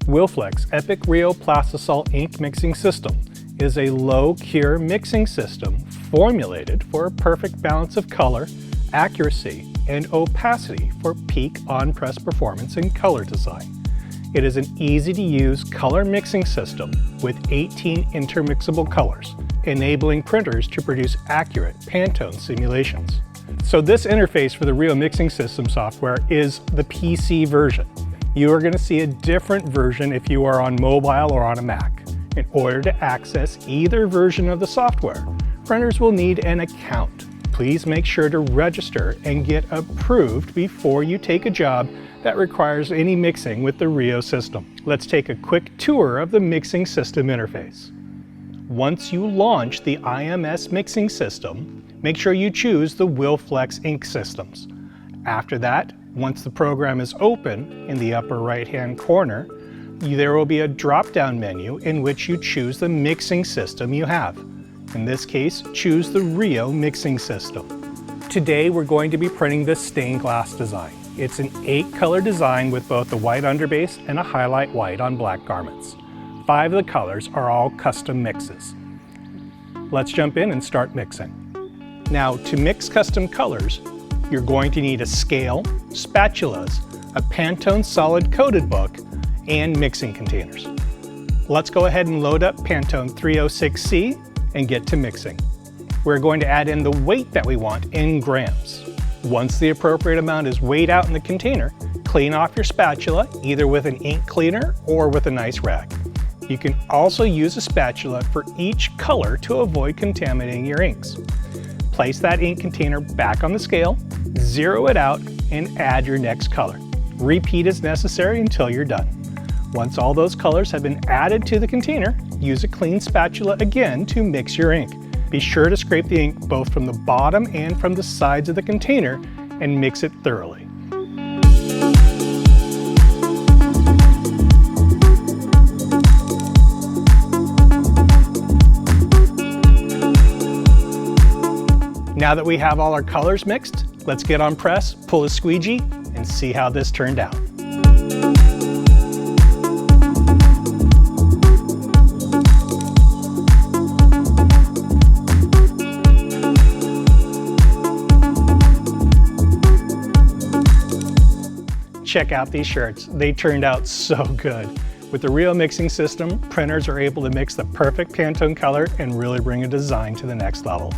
Wilflex Epic Rio Plastisol ink mixing system is a low-cure mixing system formulated for a perfect balance of color, accuracy, and opacity for peak on-press performance and color design. It is an easy-to-use color mixing system with 18 inter-mixable colors, enabling printers to produce accurate Pantone simulations. So this interface for the Ryonet mixing system software is the PC version. You are going to see a different version if you are on mobile or on a Mac. In order to access either version of the software, printers will need an account. Please make sure to register and get approved before you take a job that requires any mixing with the Ryonet system. Let's take a quick tour of the mixing system interface. Once you launch the IMS Mixing System, make sure you choose the Wilflex ink systems. After that, once the program is open, in the upper right-hand corner, there will be a drop-down menu in which you choose the mixing system you have. In this case, choose the Ryonet mixing system. Today we're going to be printing this stained glass design. It's an 8-color design with both the white underbase and a highlight white on black garments. 5 of the colors are all custom mixes. Let's jump in and start mixing. Now, to mix custom colors, you're going to need a scale, spatulas, a Pantone solid coated book, and mixing containers. Let's go ahead and load up Pantone 306C and get to mixing. We're going to add in the weight that we want in grams. Once the appropriate amount is weighed out in the container, clean off your spatula either with an ink cleaner or with a nice rag. You can also use a spatula for each color to avoid contaminating your inks. Place that ink container back on the scale, zero it out, and add your next color. Repeat as necessary until you're done. Once all those colors have been added to the container, use a clean spatula again to mix your ink. Be sure to scrape the ink both from the bottom and from the sides of the container and mix it thoroughly. Now that we have all our colors mixed, let's get on press, pull a squeegee, and see how this turned out. Check out these shirts. They turned out so good. With the Ryonet mixing system, printers are able to mix the perfect Pantone color and really bring a design to the next level.